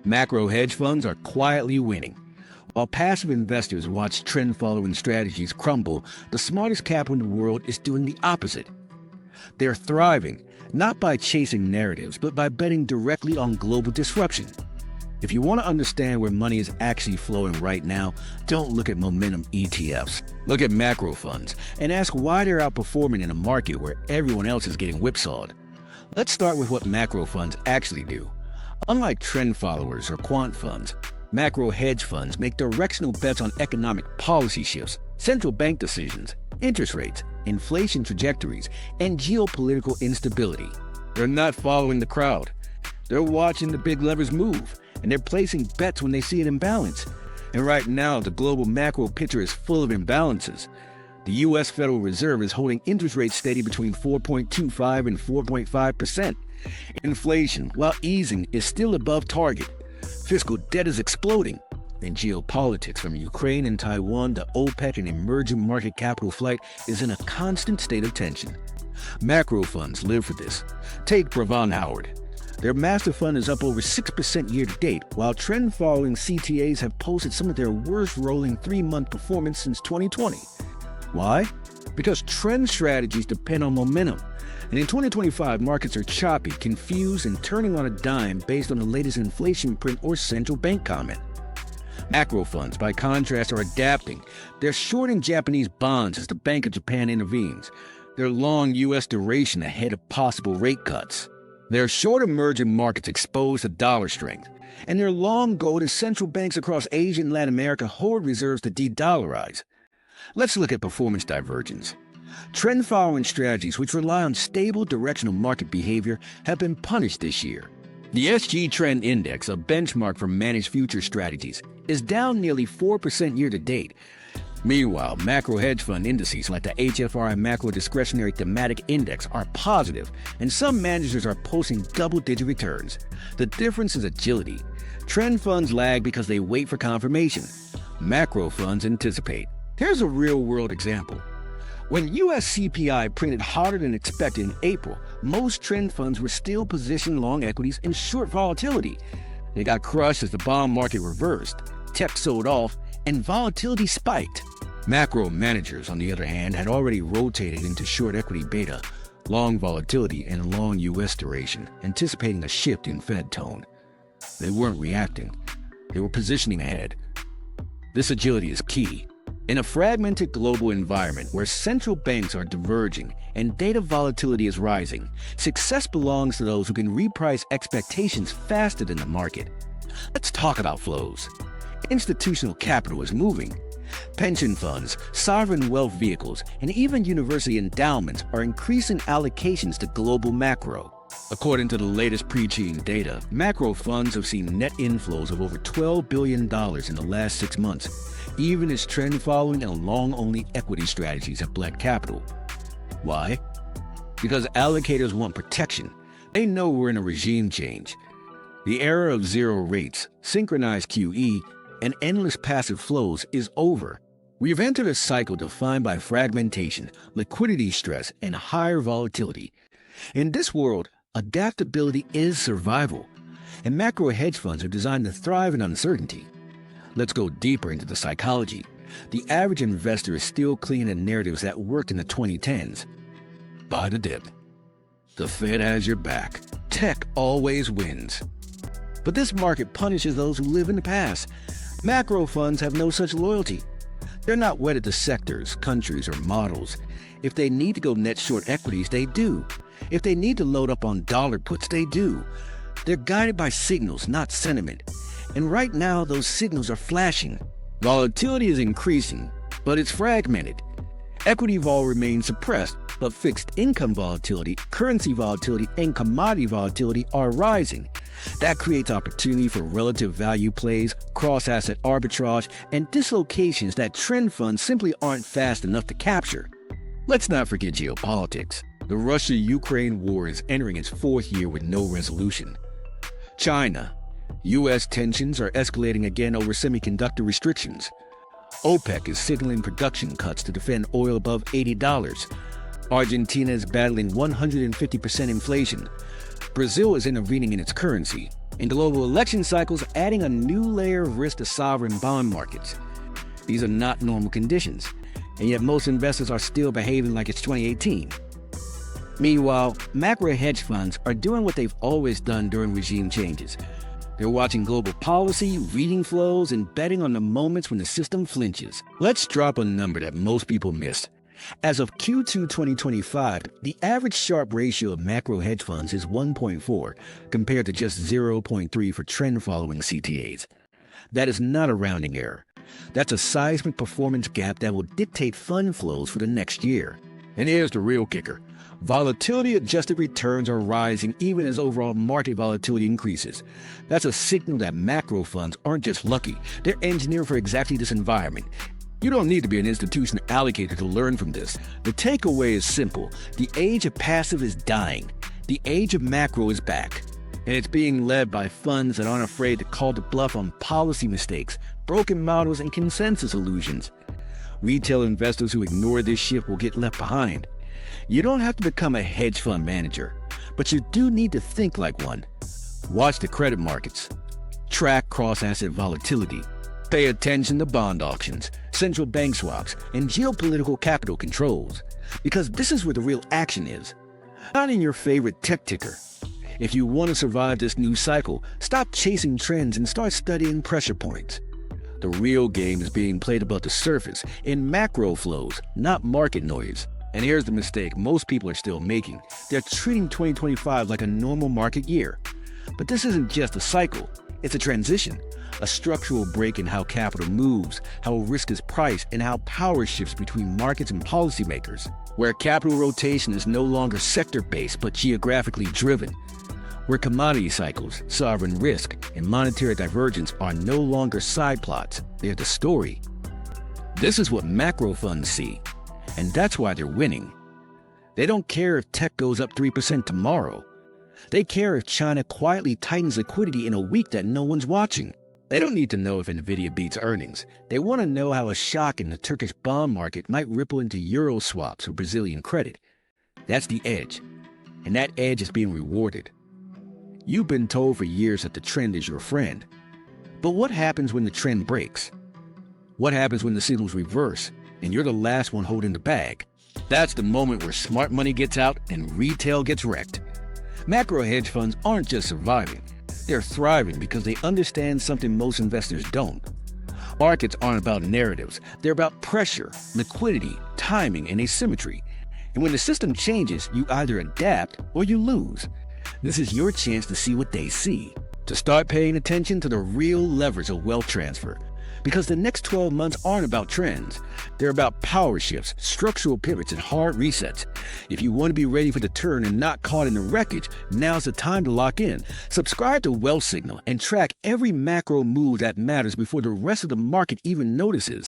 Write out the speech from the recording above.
Macro hedge funds are quietly winning. While passive investors watch trend-following strategies crumble, the smartest capital in the world is doing the opposite. They're thriving, not by chasing narratives, but by betting directly on global disruption. If you want to understand where money is actually flowing right now, don't look at momentum ETFs. Look at macro funds and ask why they're outperforming in a market where everyone else is getting whipsawed. Let's start with what macro funds actually do. Unlike trend followers or quant funds, macro hedge funds make directional bets on economic policy shifts, central bank decisions, interest rates, inflation trajectories, and geopolitical instability. They're not following the crowd. They're watching the big levers move, and they're placing bets when they see an imbalance. And right now, the global macro picture is full of imbalances. The U.S. Federal Reserve is holding interest rates steady between 4.25 and 4.5%. Inflation, while easing, is still above target. Fiscal debt is exploding. And geopolitics, from Ukraine and Taiwan to OPEC and emerging market capital flight, is in a constant state of tension. Macro funds live for this. Take Pravon Howard. Their master fund is up over 6% year-to-date, while trend-following CTAs have posted some of their worst rolling 3-month performance since 2020. Why? Because trend strategies depend on momentum. And in 2025, markets are choppy, confused, and turning on a dime based on the latest inflation print or central bank comment. Macro funds, by contrast, are adapting. They're shorting Japanese bonds as the Bank of Japan intervenes. They're long U.S. duration ahead of possible rate cuts. They're short emerging markets exposed to dollar strength. And they're long gold as central banks across Asia and Latin America hoard reserves to de-dollarize. Let's look at performance divergence. Trend-following strategies which rely on stable directional market behavior have been punished this year. The SG Trend Index, a benchmark for managed future strategies, is down nearly 4% year-to-date. Meanwhile, macro hedge fund indices like the HFRI Macro Discretionary Thematic Index are positive, and some managers are posting double-digit returns. The difference is agility. Trend funds lag because they wait for confirmation. Macro funds anticipate. Here's a real-world example. When U.S. CPI printed hotter than expected in April, most trend funds were still positioned long equities in short volatility. They got crushed as the bond market reversed, tech sold off, and volatility spiked. Macro managers, on the other hand, had already rotated into short equity beta, long volatility, and long U.S. duration, anticipating a shift in Fed tone. They weren't reacting. They were positioning ahead. This agility is key. In a fragmented global environment where central banks are diverging and data volatility is rising, success belongs to those who can reprice expectations faster than the market. Let's talk about flows. Institutional capital is moving. Pension funds, sovereign wealth vehicles, and even university endowments are increasing allocations to global macro. According to the latest pre-Ching data, macro funds have seen net inflows of over $12 billion in the last 6 months, even as trend-following and long-only equity strategies have bled capital. Why? Because allocators want protection. They know we're in a regime change. The era of zero rates, synchronized QE, and endless passive flows is over. We have entered a cycle defined by fragmentation, liquidity stress, and higher volatility. In this world, adaptability is survival, and macro hedge funds are designed to thrive in uncertainty. Let's go deeper into the psychology. The average investor is still clinging to narratives that worked in the 2010s. Buy the dip. The Fed has your back. Tech always wins. But this market punishes those who live in the past. Macro funds have no such loyalty. They're not wedded to sectors, countries, or models. If they need to go net short equities, they do. If they need to load up on dollar puts, they do. They're guided by signals, not sentiment. And right now, those signals are flashing. Volatility is increasing, but it's fragmented. Equity vol remains suppressed, but fixed income volatility, currency volatility, and commodity volatility are rising. That creates opportunity for relative value plays, cross-asset arbitrage, and dislocations that trend funds simply aren't fast enough to capture. Let's not forget geopolitics. The Russia-Ukraine war is entering its 4th year with no resolution. China. U.S. tensions are escalating again over semiconductor restrictions. OPEC is signaling production cuts to defend oil above $80. Argentina is battling 150% inflation. Brazil is intervening in its currency. And global election cycles are adding a new layer of risk to sovereign bond markets. These are not normal conditions, and yet most investors are still behaving like it's 2018. Meanwhile, macro hedge funds are doing what they've always done during regime changes. They're watching global policy, reading flows, and betting on the moments when the system flinches. Let's drop a number that most people missed. As of Q2 2025, the average Sharpe ratio of macro hedge funds is 1.4, compared to just 0.3 for trend-following CTAs. That is not a rounding error. That's a seismic performance gap that will dictate fund flows for the next year. And here's the real kicker. Volatility-adjusted returns are rising even as overall market volatility increases. That's a signal that macro funds aren't just lucky. They're engineered for exactly this environment. You don't need to be an institution allocator to learn from this. The takeaway is simple. The age of passive is dying. The age of macro is back. And it's being led by funds that aren't afraid to call the bluff on policy mistakes, broken models, and consensus illusions. Retail investors who ignore this shift will get left behind. You don't have to become a hedge fund manager, but you do need to think like one. Watch the credit markets. Track cross-asset volatility. Pay attention to bond auctions, central bank swaps, and geopolitical capital controls, because this is where the real action is, not in your favorite tech ticker. If you want to survive this new cycle, stop chasing trends and start studying pressure points. The real game is being played above the surface in macro flows, not market noise. And here's the mistake most people are still making. They're treating 2025 like a normal market year. But this isn't just a cycle, it's a transition, a structural break in how capital moves, how risk is priced, and how power shifts between markets and policymakers, where capital rotation is no longer sector-based but geographically driven, where commodity cycles, sovereign risk, and monetary divergence are no longer side plots, they're the story. This is what macro funds see. And that's why they're winning. They don't care if tech goes up 3% tomorrow. They care if China quietly tightens liquidity in a week that no one's watching. They don't need to know if Nvidia beats earnings. They want to know how a shock in the Turkish bond market might ripple into euro swaps or Brazilian credit. That's the edge. And that edge is being rewarded. You've been told for years that the trend is your friend. But what happens when the trend breaks? What happens when the signals reverse and you're the last one holding the bag? That's the moment where smart money gets out and retail gets wrecked. Macro hedge funds aren't just surviving. They're thriving because they understand something most investors don't. Markets aren't about narratives. They're about pressure, liquidity, timing, and asymmetry. And when the system changes, you either adapt or you lose. This is your chance to see what they see, to start paying attention to the real levers of wealth transfer. Because the next 12 months aren't about trends. They're about power shifts, structural pivots, and hard resets. If you want to be ready for the turn and not caught in the wreckage, now's the time to lock in. Subscribe to Wealth Signal and track every macro move that matters before the rest of the market even notices.